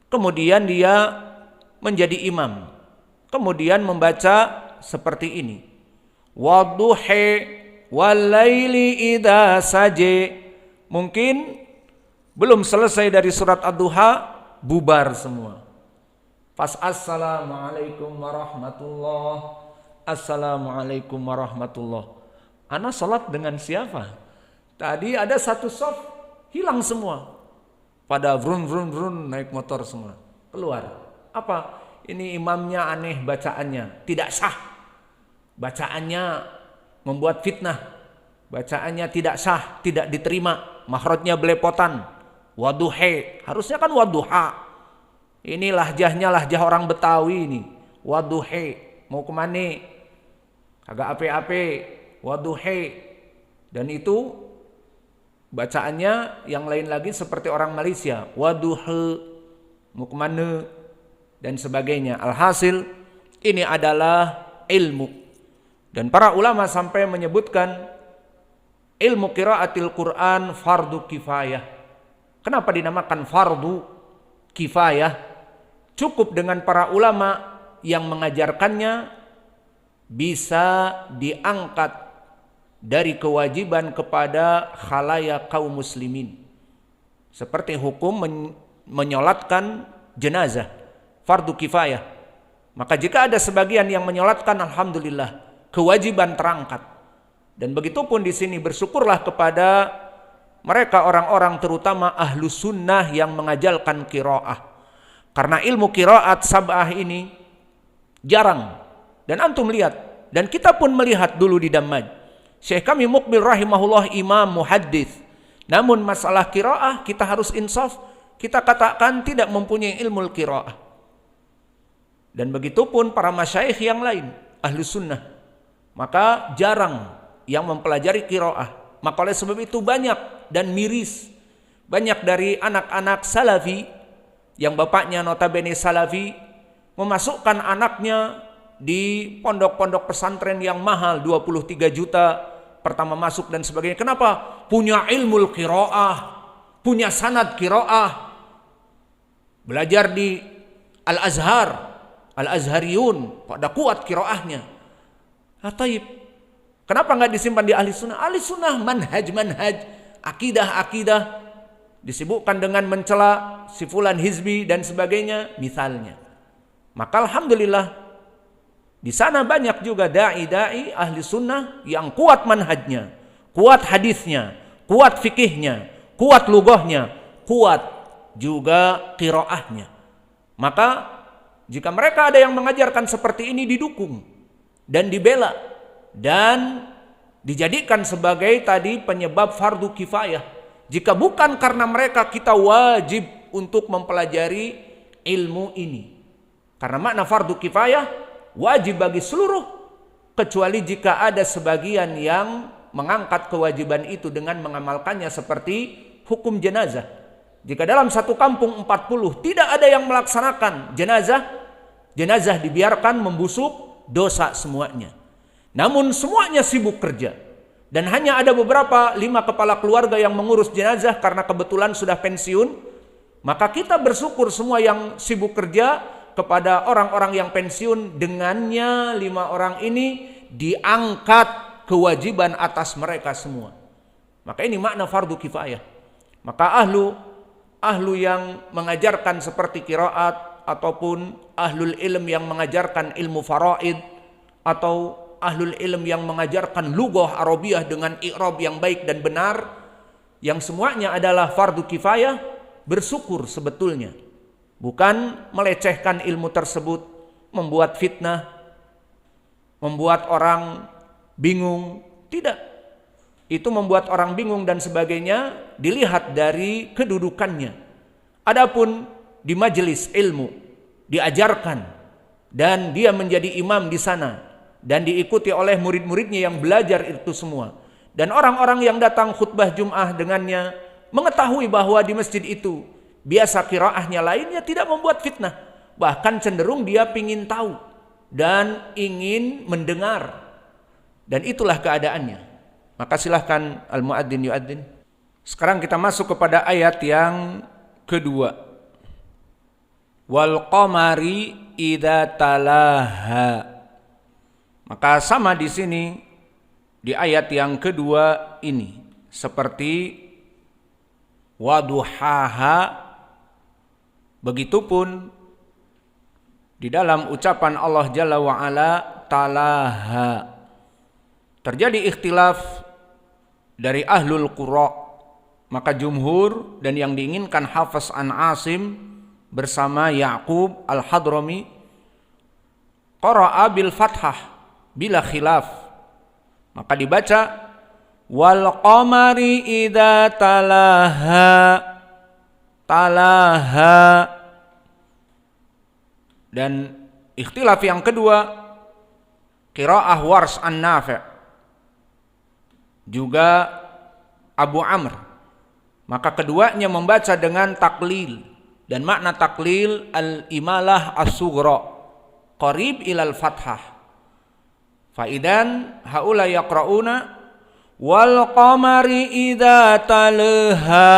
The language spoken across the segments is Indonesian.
kemudian dia menjadi imam, kemudian membaca seperti ini, wadduhi walaili idza saje. Mungkin belum selesai dari surat Ad-Duha, bubar semua. Pas assalamualaikum warahmatullah, assalamualaikum warahmatullah. Ana salat dengan siapa? Tadi ada satu saf, hilang semua. Pada vrun vrun vrun naik motor semua. Keluar. Apa? Ini imamnya aneh bacaannya, tidak sah. Bacaannya membuat fitnah. Bacaannya tidak sah, tidak diterima. Makhrajnya belepotan. Wadduhi, harusnya kan wadduha. Ini lahjahnya lahjah orang Betawi ini. Wadduhi, mau kemana? Kagak ape-ape. Wadduhi. Dan itu bacaannya yang lain lagi seperti orang Malaysia. Wadduhi, mau kemana? Dan sebagainya. Alhasil ini adalah ilmu. Dan para ulama sampai menyebutkan ilmu qiraatil Quran fardu kifayah. Kenapa dinamakan fardu kifayah? Cukup dengan para ulama yang mengajarkannya bisa diangkat dari kewajiban kepada khalayak kaum muslimin. Seperti hukum menyolatkan jenazah, fardu kifayah. Maka jika ada sebagian yang menyolatkan, alhamdulillah, kewajiban terangkat. Dan begitu pun di sini bersyukurlah kepada mereka orang-orang terutama ahlu sunnah yang mengajarkan qiraah. Karena ilmu qiraat sab'ah ini jarang. Dan antum lihat, dan kita pun melihat dulu di Dammaj. Syekh kami Muqbil rahimahullah imam muhaddits. Namun masalah qiraah kita harus insaf, kita katakan tidak mempunyai ilmu qiraah. Dan begitu pun para masyayikh yang lain, ahlu sunnah. Maka jarang yang mempelajari qiraah. Maka oleh sebab itu banyak dan miris. Banyak dari anak-anak salafi yang bapaknya notabene salafi memasukkan anaknya di pondok-pondok pesantren yang mahal 23 juta pertama masuk dan sebagainya. Kenapa? Punya ilmu qiraah, punya sanad qiraah. Belajar di Al-Azhar, Al-Azhariyun, pada kuat qiraahnya. Taib. Kenapa enggak disimpan di ahli sunnah? Ahli sunnah manhaj, akidah disibukkan dengan mencela si fulan hizbi dan sebagainya misalnya. Maka alhamdulillah di sana banyak juga dai-dai ahli sunnah yang kuat manhajnya, kuat hadisnya, kuat fikihnya, kuat lughahnya, kuat juga qiraahnya. Maka jika mereka ada yang mengajarkan seperti ini didukung dan dibela dan dijadikan sebagai tadi penyebab fardu kifayah. Jika bukan karena mereka, kita wajib untuk mempelajari ilmu ini. Karena makna fardu kifayah wajib bagi seluruh, kecuali jika ada sebagian yang mengangkat kewajiban itu dengan mengamalkannya seperti hukum jenazah. Jika dalam satu kampung 40 tidak ada yang melaksanakan jenazah dibiarkan membusuk, dosa semuanya. Namun semuanya sibuk kerja. Dan hanya ada beberapa 5 kepala keluarga yang mengurus jenazah karena kebetulan sudah pensiun. Maka kita bersyukur semua yang sibuk kerja kepada orang-orang yang pensiun. Dengannya 5 orang ini diangkat kewajiban atas mereka semua. Maka ini makna fardu kifayah. Maka ahlu yang mengajarkan seperti qiraat ataupun ahlul ilm yang mengajarkan ilmu faraid atau ahlul ilm yang mengajarkan lughah Arabiyah dengan i'rab yang baik dan benar, yang semuanya adalah fardu kifayah, bersyukur sebetulnya. Bukan melecehkan ilmu tersebut, membuat fitnah, membuat orang bingung. Tidak. Itu membuat orang bingung dan sebagainya dilihat dari kedudukannya. Adapun di majelis ilmu diajarkan dan dia menjadi imam di sana dan diikuti oleh murid-muridnya yang belajar itu semua. Dan orang-orang yang datang khutbah Jum'ah dengannya mengetahui bahwa di masjid itu biasa qiraahnya lainnya, tidak membuat fitnah. Bahkan cenderung dia ingin tahu dan ingin mendengar. Dan itulah keadaannya. Maka silahkan al-muadzin yuadzin. Sekarang kita masuk kepada ayat yang kedua. wal qamari idza talaha. Maka sama di sini di ayat yang kedua ini seperti waduhaha, begitupun di dalam ucapan Allah Jalla wa Ala talaha. Terjadi ikhtilaf dari ahlul qura, maka jumhur dan yang diinginkan Hafiz an Asim bersama Ya'qub al-Hadrami qara'a bil fathah bila khilaf, maka dibaca wal qamari idza talaha, talaha. Dan ikhtilaf yang kedua qiraah Wars an Nafi' juga Abu Amr, maka keduanya membaca dengan taklil, dan makna taklil al-imalah as-sughra qarib ilal fathah. Faidan haula yaqrauna wal qamari idza talaha,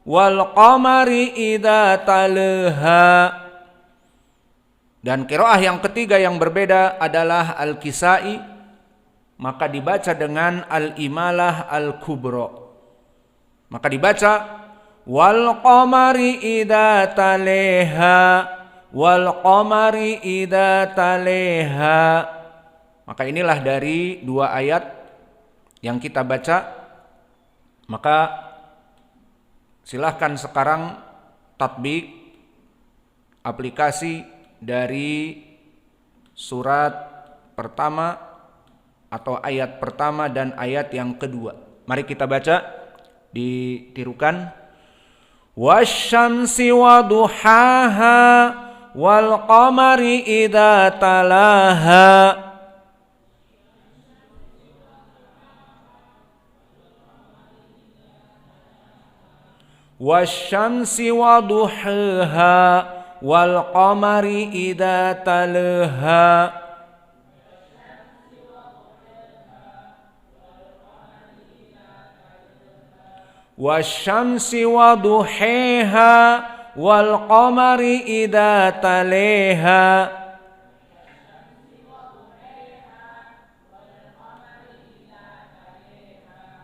wal qamari idza talaha. Dan qiraah yang ketiga yang berbeda adalah Al-Kisai, maka dibaca dengan al-imalah al-kubra. Maka dibaca wal qamari idza talaha, wal qamari idza talaha. Maka inilah dari dua ayat yang kita baca. Maka silahkan sekarang tatbik aplikasi dari surat pertama atau ayat pertama dan ayat yang kedua. Mari kita baca, ditirukan. Wasyamsi waduhaha wal qamari idza talaha. Wasyamsi waduhaha wal qamari idza talaha. Wasyamsi waduhiha wal qamari idza talaha.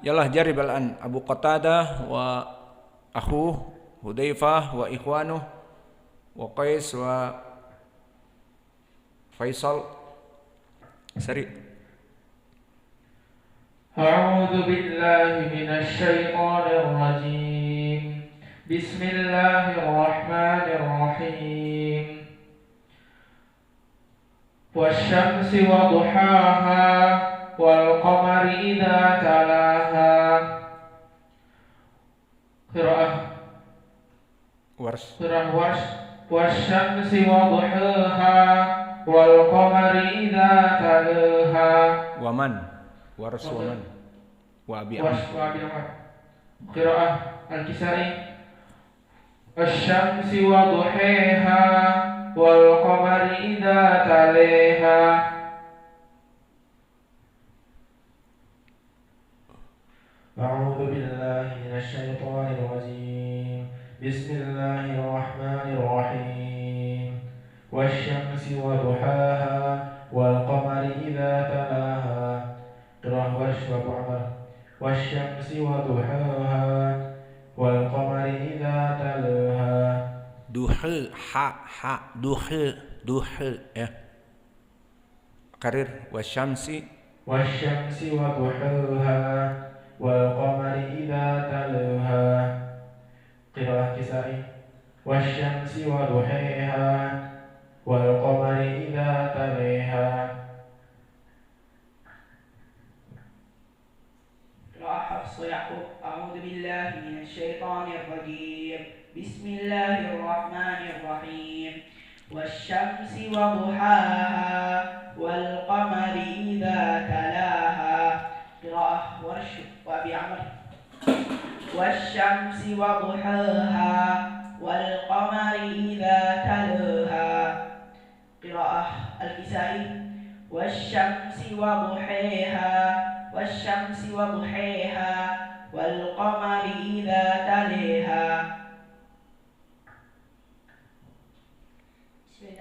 Yalah jarib al-an Abu Qatadah wa akhu Hudzaifah wa ikhwanuh wa Qais wa Faisal. Sari. A'udzu billahi minasy syaithanir rajim. Bismillahirrahmanirrahim. Wasyamsi waduhaha wal qamari idza talaha. Qiraah Wars. Wasyamsi waduhaha wal qamari idza talaha. Waman. Wars waman. Wa abi Amr. Qiraah Al-Kisai. Wasyamsi waduhiha wal qamari idza talaha. A'udzu billahi minasy syaithanir rajim. Bismillahirrahmanirrahim. Wasyamsi waduhaha wal qamari idza talaha. Qiraah Warsh wa Abu Amr. Wasyamsi waduhaha wal qamari idza talaha. Duha ha duha ya. Karir wasyamsi waduhaha wal qamari idza talaha. Qiraah Kisai. Wasyamsi waduhiha wal qamari idza talaha. يعقوب. أعوذ بالله من الشيطان الرجيم. بسم الله الرحمن الرحيم. والشمس وضحاها والقمر إذا تلاها. قراءة ورش وأبي عمرو. والشمس وضحاها والقمر إذا تلاها. قراءة الكسائي. والشمس وضحيها والشمس وضحيها والقمر إذا تليها.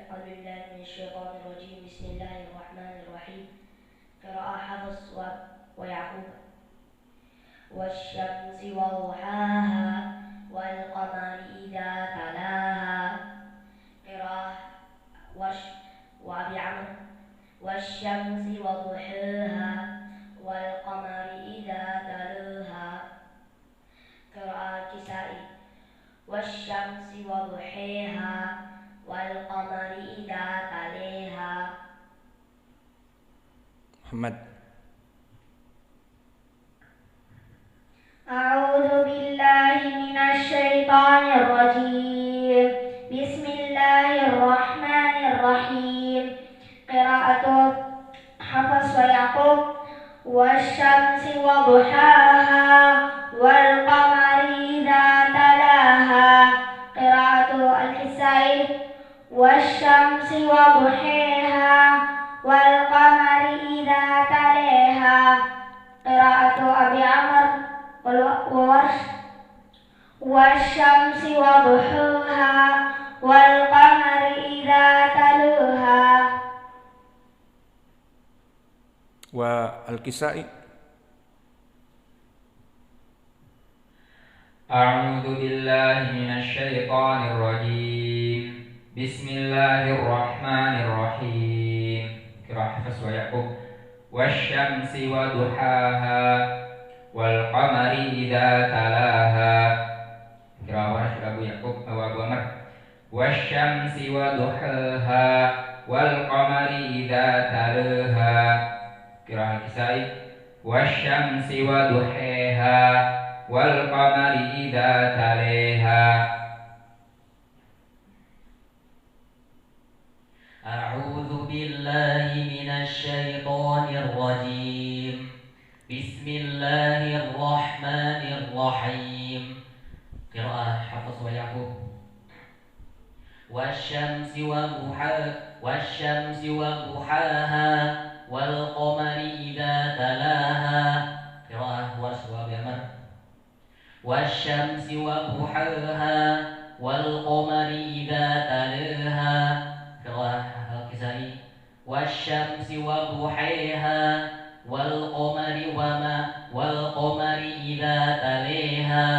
أعوذ بالله من الشيطان الرجيم. بسم الله الرحمن الرحيم. قراءة حفص ويعقوب. والشمس وضحاها والقمر إذا تلاها. قراءة وأبي عمرو. والشمس وضحاها والقمر إذا تلاها. قراءة الكسائي. والشمس وضحيها والقمر إذا تلاها. Muhammad. أعوذ بالله من الشيطان الرجيم. بسم الله الرحمن الرحيم. قراءة حفص ويعقوب. والشمس وضحاها والقمر إذا تلاها. قراءة الكسائي. والشمس وضحيها والقمر إذا تلاها. قراءة أبي عمرو وورش. والشمس وضحاها والقمر إذا تلاها. والكسائي. أعوذ بالله من الشيطان الرجيم. بسم الله الرحمن الرحيم. قراءة حفص ويعقوب. والشمس وضحاها والقمر إذا تلاها. قراءة أبو يعقوب أو أبو عمرو. والشمس وضحاها والقمر إذا تلاها. قراءة الكسائي. والشمس وضحاها والقمر إذا تلاها. أعوذ بالله من الشيطان الرجيم. بسم الله الرحمن الرحيم. قراءة حفص ويعقوب. والشمس وضحاها والقمر إذا تلاها. قراءة ورش وأبي عمرو. والشمس وضحاها والقمر إذا تلاها. قراءة الكسائي. والشمس وضحاها والقمر إذا تلاها.